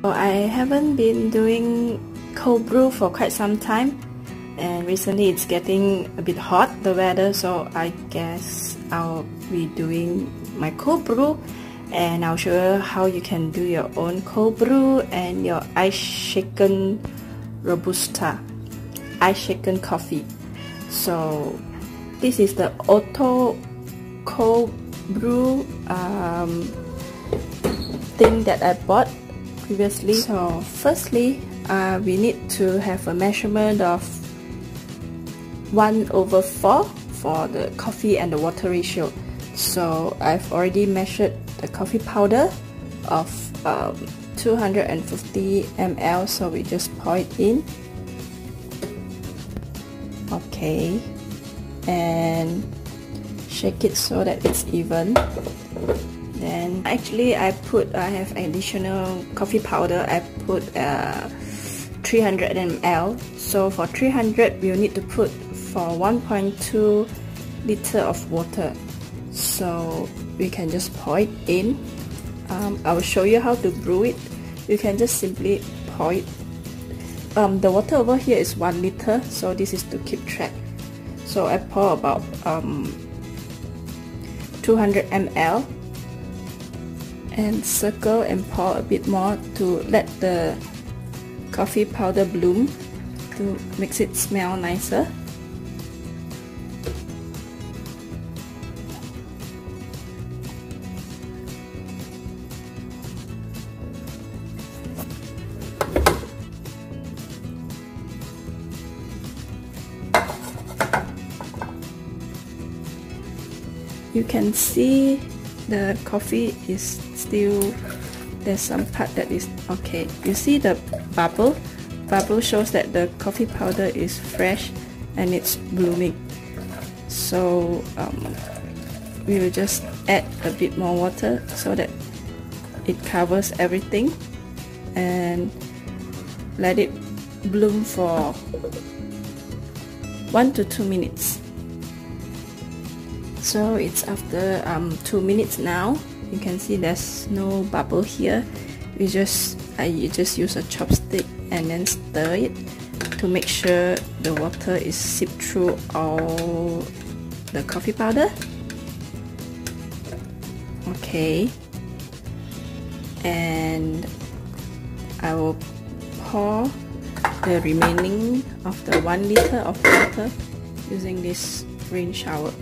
I haven't been doing cold brew for quite some time, and recently it's getting a bit hot, the weather, so I guess I'll be doing my cold brew, and I'll show you how you can do your own cold brew and your ice shaken robusta, ice shaken coffee. So this is the Oxo Cold Brew thing that I bought previously. So firstly, we need to have a measurement of 1/4 for the coffee and the water ratio. So I've already measured the coffee powder of 250 ml, so we just pour it in. Okay, and shake it so that it's even. Then actually I have additional coffee powder. I put 300 ml. So for 300 we'll need to put for 1.2 liter of water. So we can just pour it in. I will show you how to brew it. You can just simply pour it. The water over here is 1 liter, so this is to keep track. So I pour about 200 ml and circle and pour a bit more to let the coffee powder bloom, to makes it smell nicer. You can see the coffee is still, there's some part that is okay. You see the bubble shows that the coffee powder is fresh and it's blooming. So we will just add a bit more water so that it covers everything, and let it bloom for 1 to 2 minutes. So it's after 2 minutes now. You can see there's no bubble here. You just use a chopstick and then stir it to make sure the water is seeped through all the coffee powder. Okay, and I will pour the remaining of the 1 liter of water using this rain shower.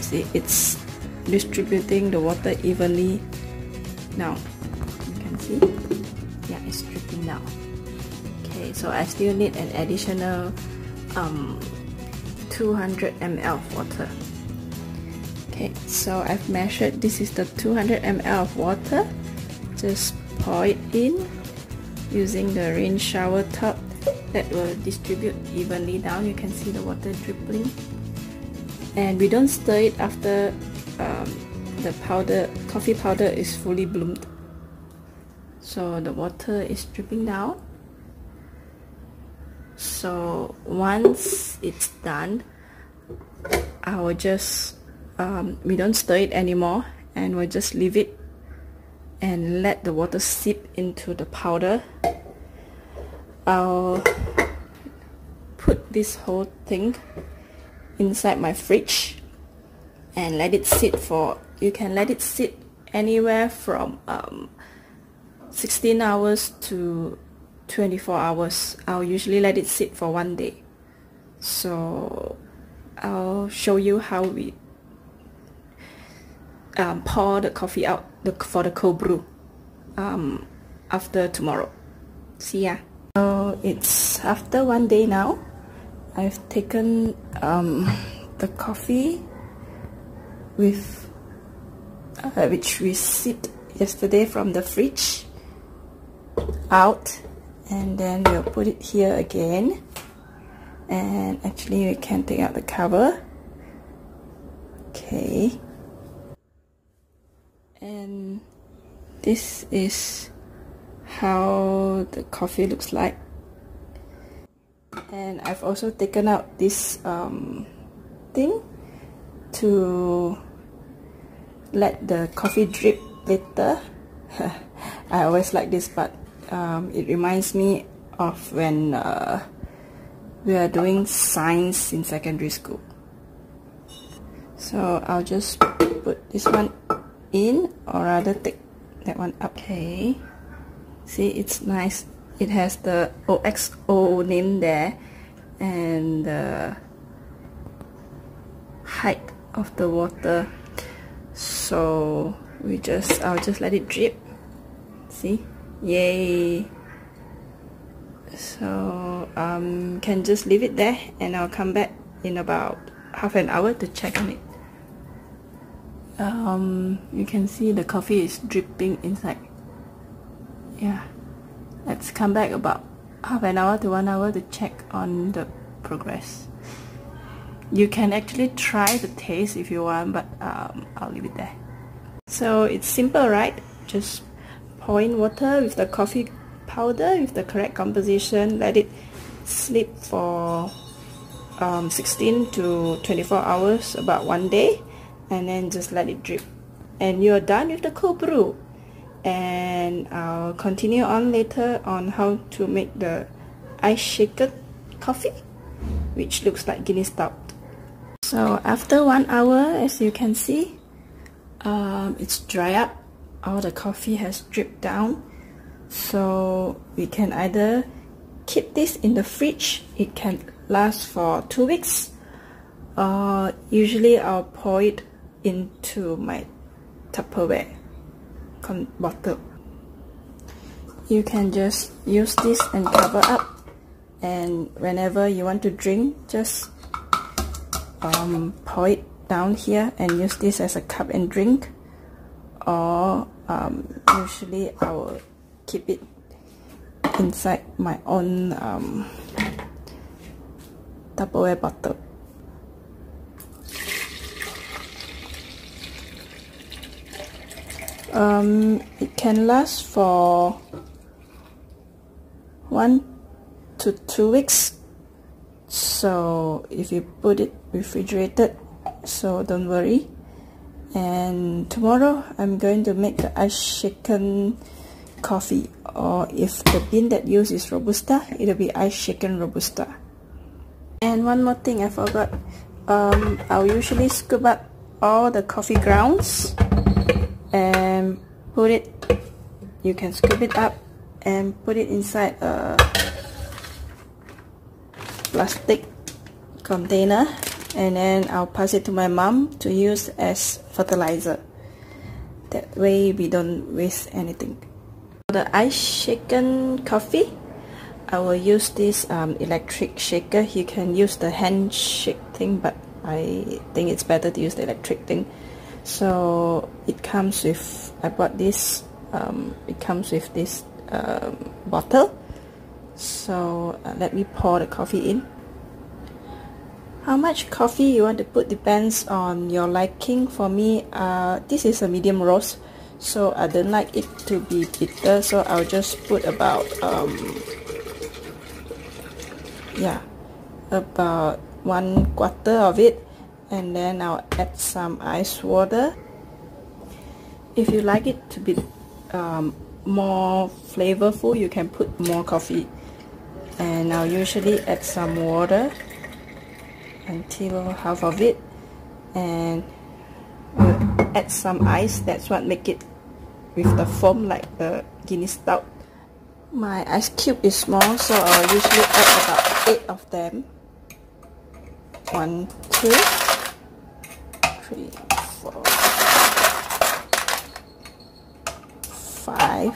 See, it's distributing the water evenly now. You can see, yeah, it's dripping now. Okay, so I still need an additional 200 ml of water. Okay, so I've measured, this is the 200 ml of water. Just pour it in using the rain shower top that will distribute evenly down. You can see the water dripping. And we don't stir it after the coffee powder is fully bloomed. So the water is dripping down. So once it's done, I will just we don't stir it anymore, and we'll just leave it and let the water seep into the powder. I'll put this whole thing inside my fridge and let it sit for, you can let it sit anywhere from 16 hours to 24 hours. I'll usually let it sit for 1 day. So I'll show you how we pour the coffee out for the cold brew after tomorrow. See ya. So it's after 1 day now. I've taken the coffee with which we sipped yesterday from the fridge out, and then we'll put it here again. And actually we can take out the cover. Okay, and this is how the coffee looks like. And I've also taken out this thing to let the coffee drip later. I always like this part. It reminds me of when we are doing science in secondary school. So I'll just put this one in, or rather take that one up. Okay, see, it's nice. It has the OXO name there and the height of the water. So I'll just let it drip. See, yay. So can just leave it there, and I'll come back in about half an hour to check on it. You can see the coffee is dripping inside. Yeah, let's come back about half an hour to 1 hour to check on the progress. You can actually try the taste if you want, but I'll leave it there. So it's simple, right? Just pour in water with the coffee powder with the correct composition, let it sleep for 16 to 24 hours, about 1 day, and then just let it drip, and you're done with the cold brew. And I'll continue on later on how to make the ice shaken coffee, which looks like Guinness stout. So after 1 hour, as you can see, it's dry up. All the coffee has dripped down. So we can either keep this in the fridge. It can last for 2 weeks. Usually I'll pour it into my Tupperware bottle. You can just use this and cover up, and whenever you want to drink, just pour it down here and use this as a cup and drink. Or usually I will keep it inside my own Tupperware bottle. It can last for 1 to 2 weeks. So if you put it refrigerated, so don't worry. And tomorrow I'm going to make the ice shaken coffee, or if the bean that used is Robusta, it'll be ice shaken Robusta. And one more thing I forgot, I'll usually scoop up all the coffee grounds and put it, you can scoop it up and put it inside a plastic container, and then I'll pass it to my mom to use as fertilizer. That way we don't waste anything. For the ice shaken coffee, I will use this electric shaker. You can use the hand shake thing, but I think it's better to use the electric thing. So it comes with, I bought this, it comes with this bottle. So let me pour the coffee in. How much coffee you want to put depends on your liking. For me, this is a medium roast, so I don't like it to be bitter, so I'll just put about about 1/4 of it, and then I'll add some ice water. If you like it to be more flavorful, you can put more coffee, and I'll usually add some water until half of it, and we'll add some ice. That's what make it with the foam like the Guinness stout. My ice cube is small, so I'll usually add about 8 of them. 1, 2, 3, 4, 5,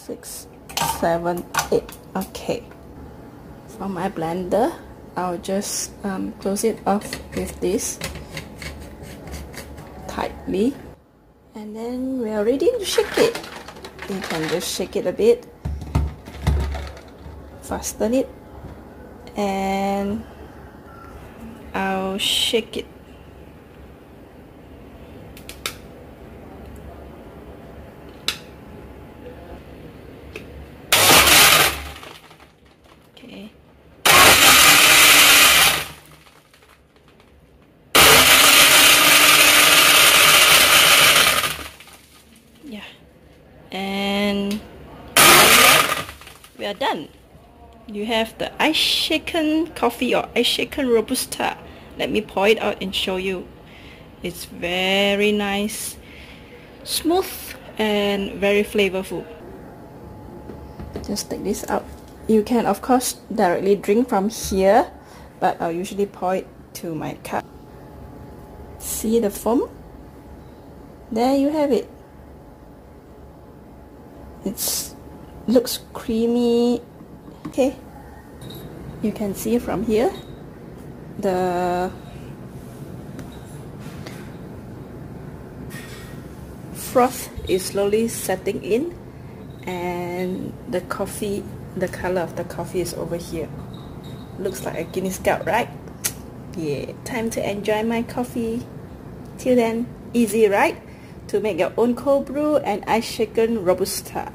6, 7, 8. Okay. For my blender, I'll just close it off with this tightly, and then we are ready to shake it. You can just shake it a bit, fasten it, and I'll shake it. Okay. Yeah, and we are done. You have the ice shaken coffee or ice shaken Robusta. Let me pour it out and show you. It's very nice, smooth, and very flavorful. Just take this out. You can of course directly drink from here, but I'll usually pour it to my cup. See the foam? There you have it. It looks creamy. Okay, you can see from here the froth is slowly setting in, and the coffee, the color of the coffee is over here. Looks like a Guinness Scout, right? Yeah, time to enjoy my coffee. Till then, easy, right? To make your own cold brew and ice shaken Robusta.